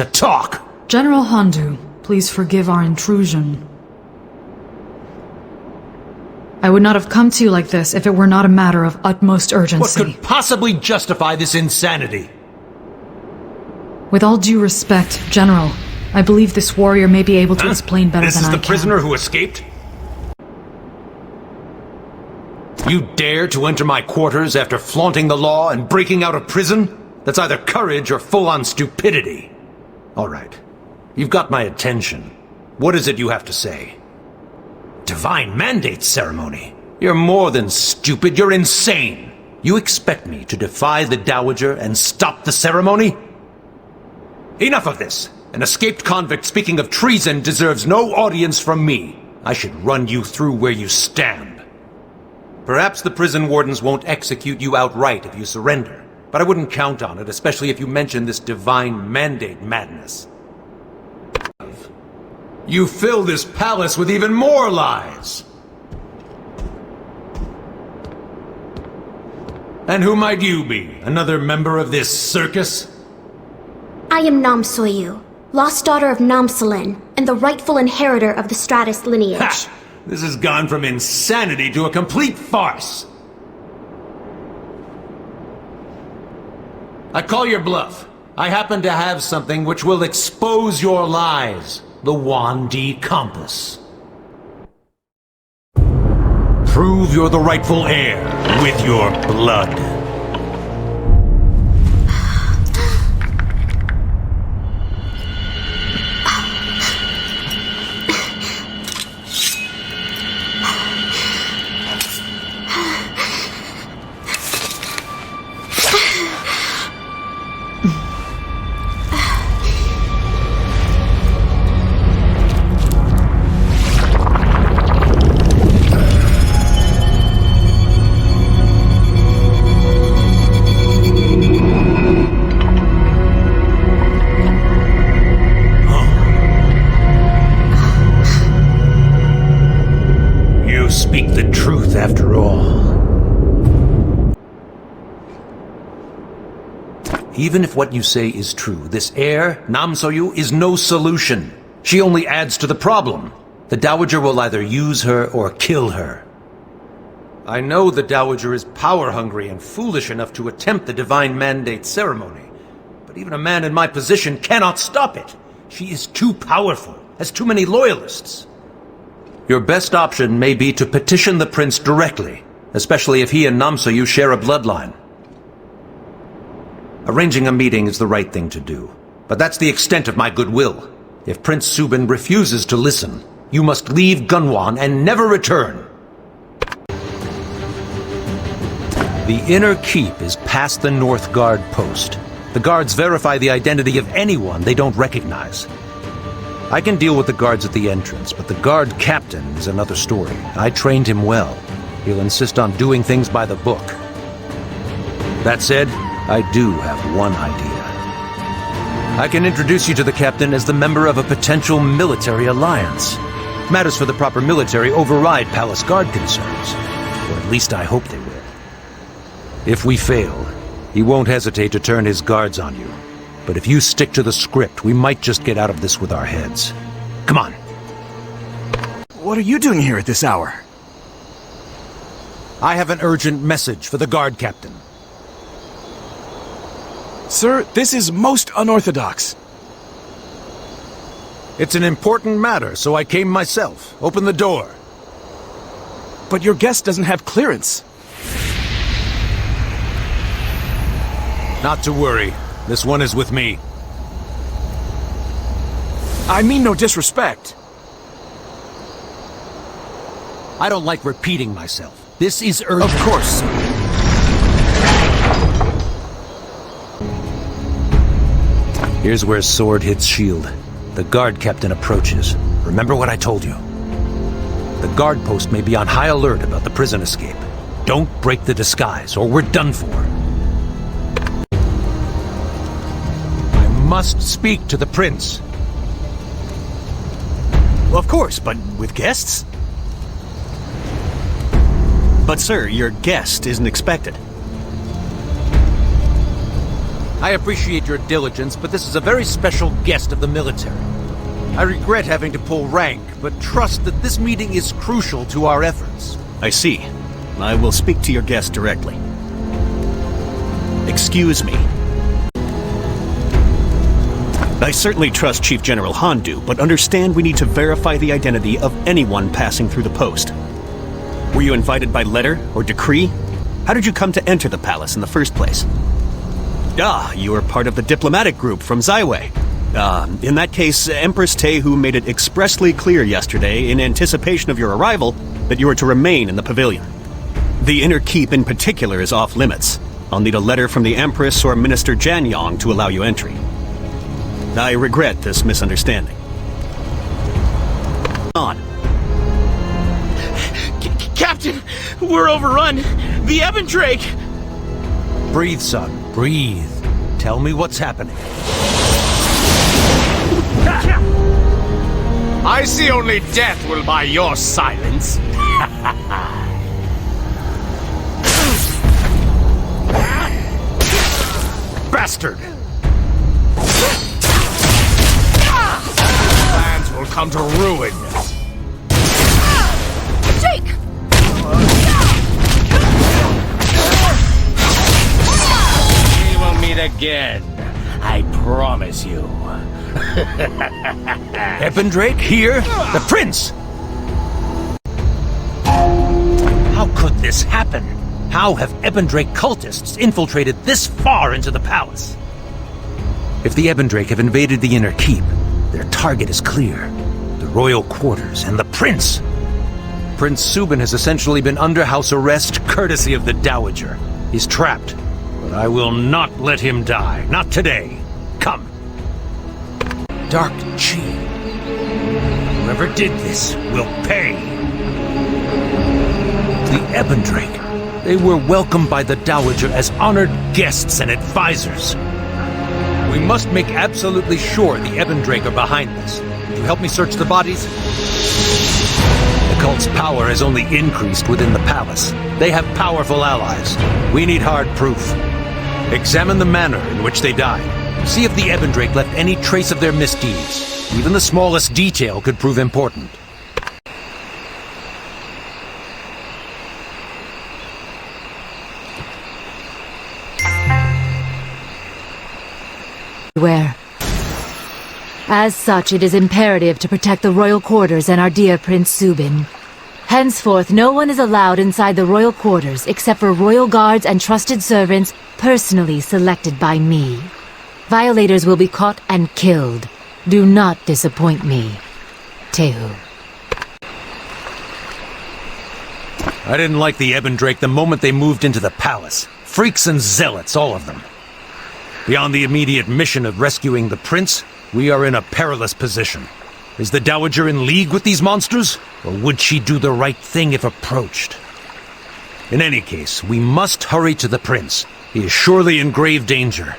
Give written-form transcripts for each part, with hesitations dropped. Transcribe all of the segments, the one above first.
to talk! General Hondu, please forgive our intrusion. I would not have come to you like this if it were not a matter of utmost urgency. What could possibly justify this insanity? With all due respect, General, I believe this warrior may be able to explain better than I can. This is the prisoner who escaped? You dare to enter my quarters after flaunting the law and breaking out of prison? That's either courage or full-on stupidity. All right. You've got my attention. What is it you have to say? Divine Mandate ceremony? You're more than stupid, you're insane. You expect me to defy the Dowager and stop the ceremony? Enough of this. An escaped convict speaking of treason deserves no audience from me. I should run you through where you stand. Perhaps the prison wardens won't execute you outright if you surrender, but I wouldn't count on it, especially if you mention this Divine Mandate madness. You fill this palace with even more lies! And who might you be? Another member of this circus? I am Namsoyoo, lost daughter of Namsolen, and the rightful inheritor of the Stratus lineage. Ha! This has gone from insanity to a complete farce! I call your bluff. I happen to have something which will expose your lies. The Wandi Compass. Prove you're the rightful heir with your blood. Speak the truth after all. Even if what you say is true, this heir, Namsoyoo, is no solution. She only adds to the problem. The Dowager will either use her or kill her. I know the Dowager is power-hungry and foolish enough to attempt the Divine Mandate ceremony, but even a man in my position cannot stop it. She is too powerful, has too many loyalists. Your best option may be to petition the prince directly, especially if he and Namsoyoo share a bloodline. Arranging a meeting is the right thing to do, but that's the extent of my goodwill. If Prince Subin refuses to listen, you must leave Gunwan and never return. The inner keep is past the North Guard post. The guards verify the identity of anyone they don't recognize. I can deal with the guards at the entrance, but the guard captain is another story. I trained him well. He'll insist on doing things by the book. That said, I do have one idea. I can introduce you to the captain as the member of a potential military alliance. Matters for the proper military override palace guard concerns. Or at least I hope they will. If we fail, he won't hesitate to turn his guards on you. But if you stick to the script, we might just get out of this with our heads. Come on. What are you doing here at this hour? I have an urgent message for the guard captain. Sir, this is most unorthodox. It's an important matter, so I came myself. Open the door. But your guest doesn't have clearance. Not to worry. This one is with me. I mean no disrespect. I don't like repeating myself. This is urgent. Of course, sir. Here's where sword hits shield. The guard captain approaches. Remember what I told you. The guard post may be on high alert about the prison escape. Don't break the disguise, or we're done for. I must speak to the prince. Well, of course, but with guests? But sir, your guest isn't expected. I appreciate your diligence, but this is a very special guest of the military. I regret having to pull rank, but trust that this meeting is crucial to our efforts. I see. I will speak to your guest directly. Excuse me. I certainly trust Chief General Hondu, but understand we need to verify the identity of anyone passing through the post. Were you invited by letter or decree? How did you come to enter the palace in the first place? Ah, you are part of the diplomatic group from Zaiwei. In that case, Empress Tehu made it expressly clear yesterday, in anticipation of your arrival, that you are to remain in the pavilion. The inner keep in particular is off limits. I'll need a letter from the Empress or Minister Janyong to allow you entry. I regret this misunderstanding. On. Captain, we're overrun. The Ebon Drake. Breathe, son, breathe. Tell me what's happening. I see only death will buy your silence. Bastard! Plans will come to ruin. Jake! We will meet again. I promise you. Ebon Drake here? The prince! How could this happen? How have Ebon Drake cultists infiltrated this far into the palace? If the Ebon Drake have invaded the inner keep, their target is clear. The royal quarters and the prince. Prince Subin has essentially been under house arrest courtesy of the Dowager. He's trapped, but I will not let him die. Not today. Come. Dark Chi. Whoever did this will pay. The Ebon Drake. They were welcomed by the Dowager as honored guests and advisors. We must make absolutely sure the Ebon Drake are behind this. Would you help me search the bodies? The cult's power has only increased within the palace. They have powerful allies. We need hard proof. Examine the manner in which they died. See if the Ebon Drake left any trace of their misdeeds. Even the smallest detail could prove important. Where? As such, it is imperative to protect the royal quarters and our dear Prince Subin. Henceforth, no one is allowed inside the royal quarters except for royal guards and trusted servants personally selected by me. Violators will be caught and killed. Do not disappoint me, Tehu. I didn't like the Ebon Drake the moment they moved into the palace. Freaks and zealots, all of them. Beyond the immediate mission of rescuing the prince, we are in a perilous position. Is the Dowager in league with these monsters? Or would she do the right thing if approached? In any case, we must hurry to the prince. He is surely in grave danger.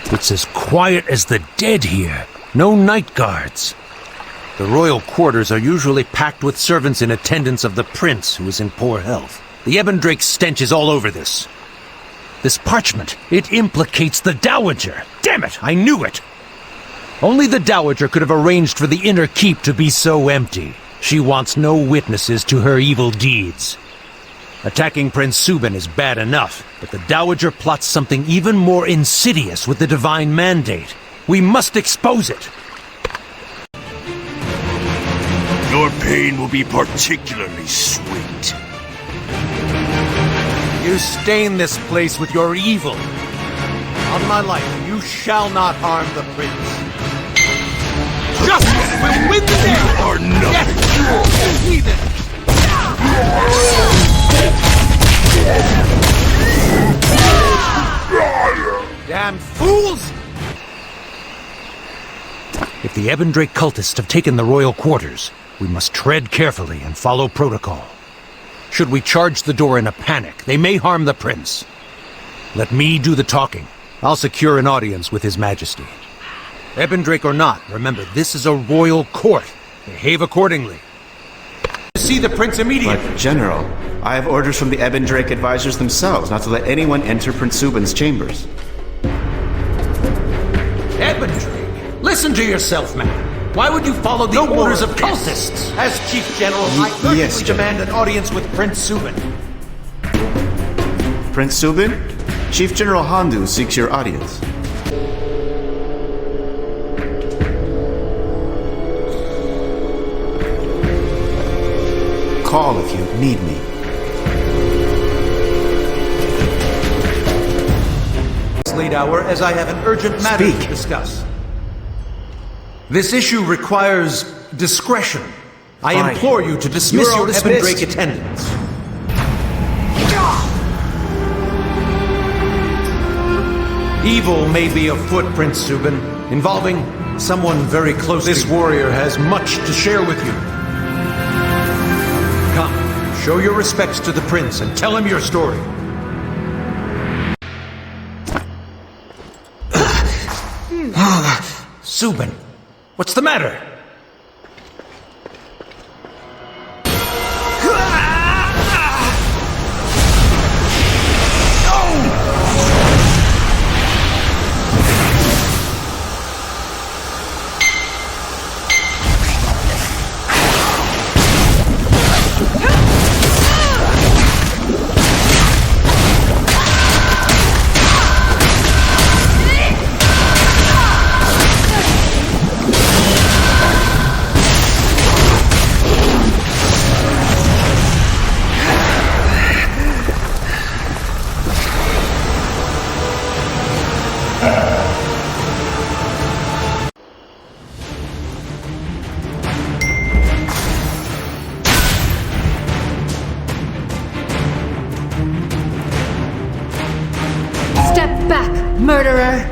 It's as quiet as the dead here. No night guards. The royal quarters are usually packed with servants in attendance of the prince, who is in poor health. The Ebon Drake's stench is all over this. This parchment, it implicates the Dowager. Damn it, I knew it. Only the Dowager could have arranged for the inner keep to be so empty. She wants no witnesses to her evil deeds. Attacking Prince Subin is bad enough, but the Dowager plots something even more insidious with the divine mandate. We must expose it. Your pain will be particularly sweet. You stain this place with your evil. On my life, you shall not harm the prince. Justice will win the day! You are nothing! Yes, you heathen! Damn fools! If the Ebon Drake cultists have taken the royal quarters, we must tread carefully and follow protocol. Should we charge the door in a panic, they may harm the prince. Let me do the talking. I'll secure an audience with His Majesty. Ebon Drake or not, remember, this is a royal court. Behave accordingly. see the prince immediately. But, General, I have orders from the Ebon Drake advisors themselves not to let anyone enter Prince Subin's chambers. Ebon Drake? Listen to yourself, man. Why would you follow the orders of cultists? As Chief General, I urgently yes, demand an audience with Prince Subin. Prince Subin? Chief General Hondu seeks your audience. Call if you need me. This late hour, as I have an urgent matter to discuss. This issue requires discretion. I Fine. implore you to dismiss You're all your Ebon dismissed. Drake attendants. Evil may be afoot, Prince Subin, involving someone very close. This warrior has much to share with you. Come, show your respects to the prince and tell him your story. Subin, what's the matter? Step back, murderer!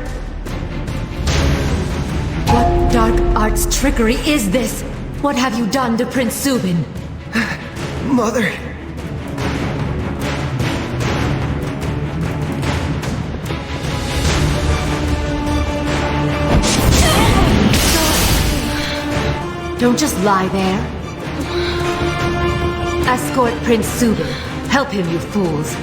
What dark arts trickery is this? What have you done to Prince Subin? Mother. Don't just lie there. Escort Prince Subin. Help him, you fools.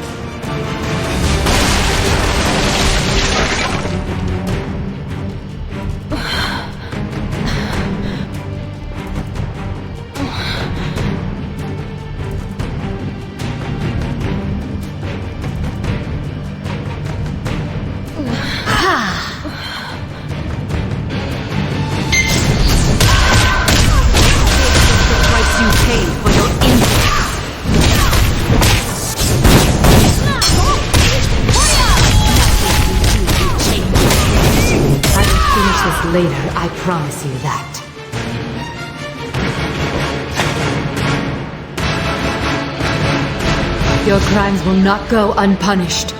Later, I promise you that. Your crimes will not go unpunished.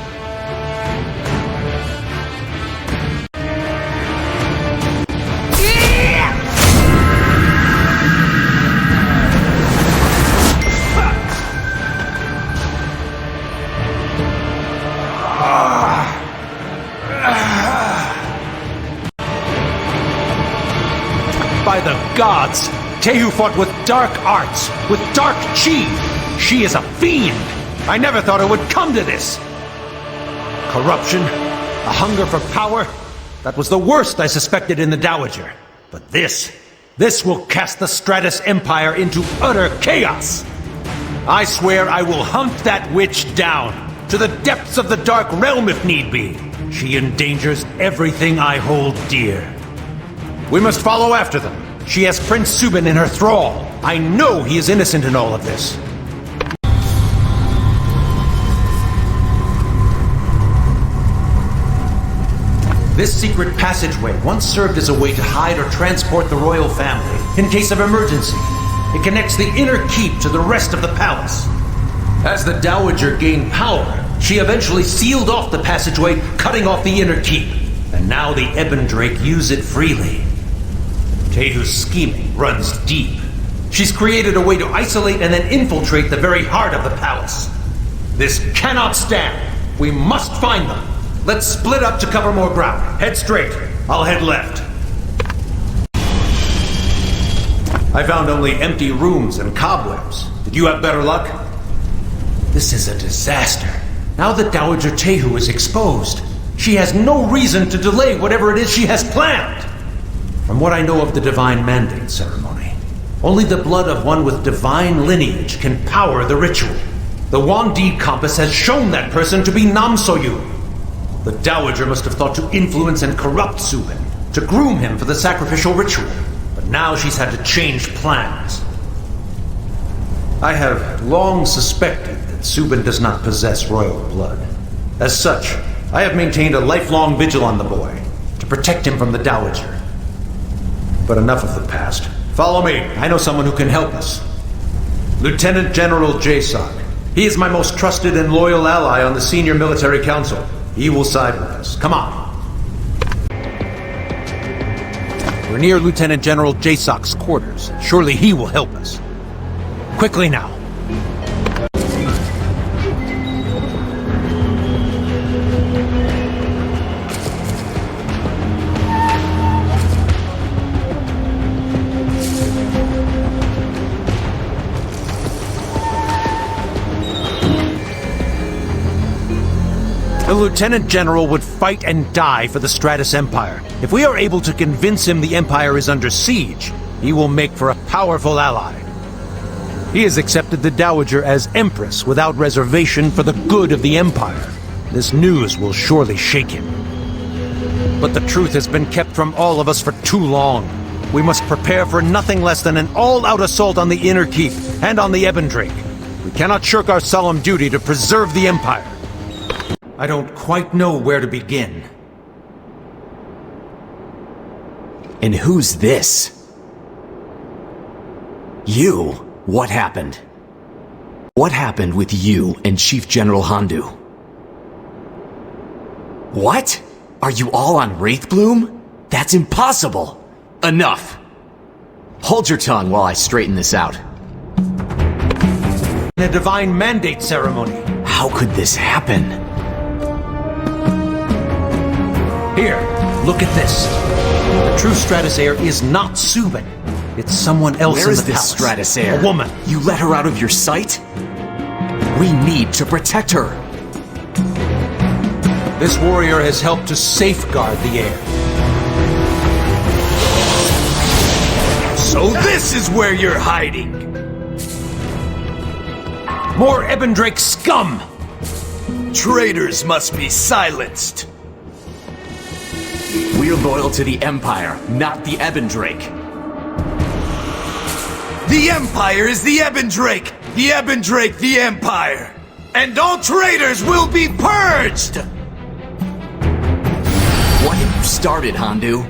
By the gods! Tehu fought with dark arts, with dark chi! She is a fiend! I never thought it would come to this! Corruption, a hunger for power, that was the worst I suspected in the Dowager. But this will cast the Stratus Empire into utter chaos! I swear I will hunt that witch down, to the depths of the Dark Realm if need be. She endangers everything I hold dear. We must follow after them. She has Prince Subin in her thrall. I know he is innocent in all of this. This secret passageway once served as a way to hide or transport the royal family in case of emergency. It connects the inner keep to the rest of the palace. As the Dowager gained power, she eventually sealed off the passageway, cutting off the inner keep. And now the Ebon Drake use it freely. Tehu's scheming runs deep. She's created a way to isolate and then infiltrate the very heart of the palace. This cannot stand. We must find them. Let's split up to cover more ground. Head straight. I'll head left. I found only empty rooms and cobwebs. Did you have better luck? This is a disaster. Now that Dowager Tehu is exposed, she has no reason to delay whatever it is she has planned. From what I know of the Divine Mandate ceremony, only the blood of one with divine lineage can power the ritual. The Wandi compass has shown that person to be Namsoyoo. The Dowager must have thought to influence and corrupt Subin, to groom him for the sacrificial ritual. But now she's had to change plans. I have long suspected that Subin does not possess royal blood. As such, I have maintained a lifelong vigil on the boy, to protect him from the Dowager. But enough of the past. Follow me. I know someone who can help us. Lieutenant General Jason. He is my most trusted and loyal ally on the Senior Military Council. He will side with us. Come on. We're near Lieutenant General Jasok's quarters. Surely he will help us. Quickly now. The Lieutenant General would fight and die for the Stratus Empire. If we are able to convince him the Empire is under siege, he will make for a powerful ally. He has accepted the Dowager as Empress without reservation for the good of the Empire. This news will surely shake him. But the truth has been kept from all of us for too long. We must prepare for nothing less than an all-out assault on the Inner Keep and on the Ebon Drake. We cannot shirk our solemn duty to preserve the Empire. I don't quite know where to begin. And who's this? You? What happened? What happened with you and Chief General Hondu? What? Are you all on Wraithbloom? That's impossible! Enough! Hold your tongue while I straighten this out. In a Divine Mandate ceremony. How could this happen? Here, look at this. The true Stratus Heir is not Subin. It's someone else Where in is the this palace. Stratus Heir? A woman. You let her out of your sight? We need to protect her. This warrior has helped to safeguard the heir. So this is where you're hiding! More Ebon Drake scum! Traitors must be silenced! We're loyal to the Empire, not the Ebon Drake. The Empire is the Ebon Drake! The Ebon Drake, the Empire! And all traitors will be purged! What have you started, Hondu?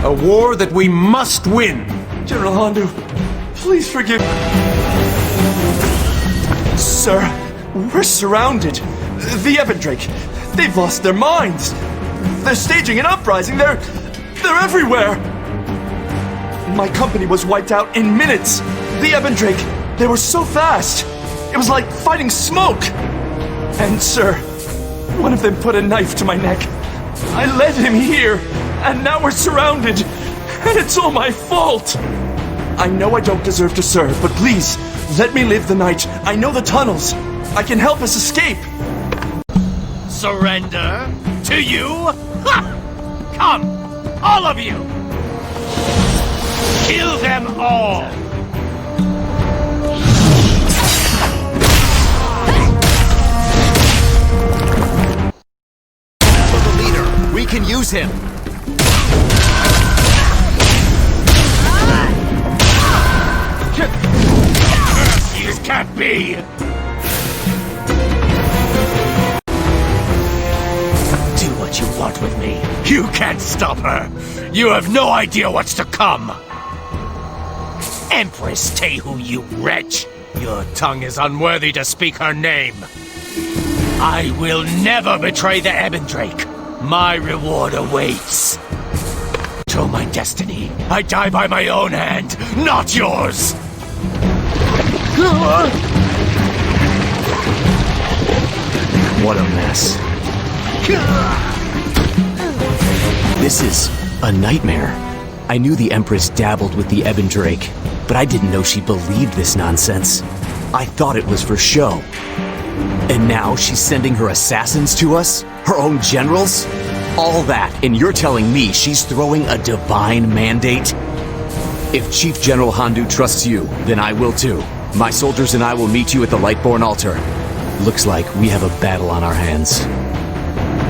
A war that we must win! General Hondu, please forgive me. Sir, we're surrounded. The Ebon Drake, they've lost their minds. They're staging an uprising. They're everywhere. My company was wiped out in minutes. The Ebon Drake, they were so fast. It was like fighting smoke. And sir, one of them put a knife to my neck. I led him here, and now we're surrounded. And it's all my fault. I know I don't deserve to serve, but please, let me live the night. I know the tunnels. I can help us escape. Surrender? To you? Ha! Come! All of you! Kill them all! For the leader, we can use him. This can't be! Do what you want with me. You can't stop her. You have no idea what's to come. Empress Tehu, you wretch! Your tongue is unworthy to speak her name. I will never betray the Ebon Drake. My reward awaits. To my destiny, I die by my own hand, not yours! What a mess. This is a nightmare. I knew the Empress dabbled with the Ebon Drake, but I didn't know she believed this nonsense. I thought it was for show. And now she's sending her assassins to us? Her own generals? All that, and you're telling me she's throwing a divine mandate? If Chief General Hondu trusts you, then I will too. My soldiers and I will meet you at the Lightborn altar. Looks like we have a battle on our hands.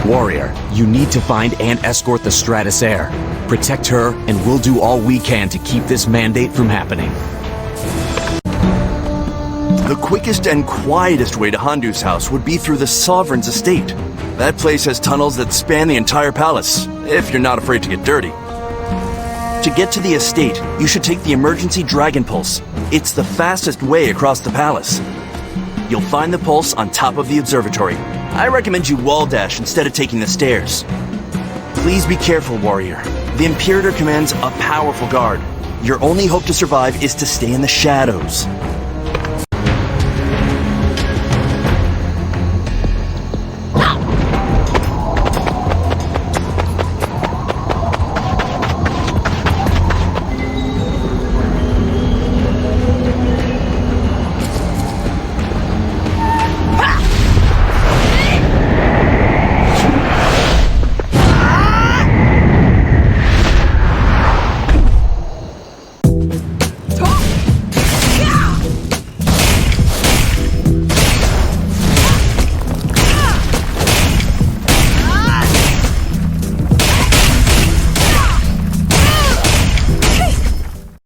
Warrior, you need to find and escort the Stratus heir. Protect her, and we'll do all we can to keep this mandate from happening. The quickest and quietest way to Hondu's house would be through the Sovereign's estate. That place has tunnels that span the entire palace, if you're not afraid to get dirty. To get to the estate, you should take the emergency dragon pulse. It's the fastest way across the palace. You'll find the pulse on top of the observatory. I recommend you wall dash instead of taking the stairs. Please be careful, warrior. The Imperator commands a powerful guard. Your only hope to survive is to stay in the shadows.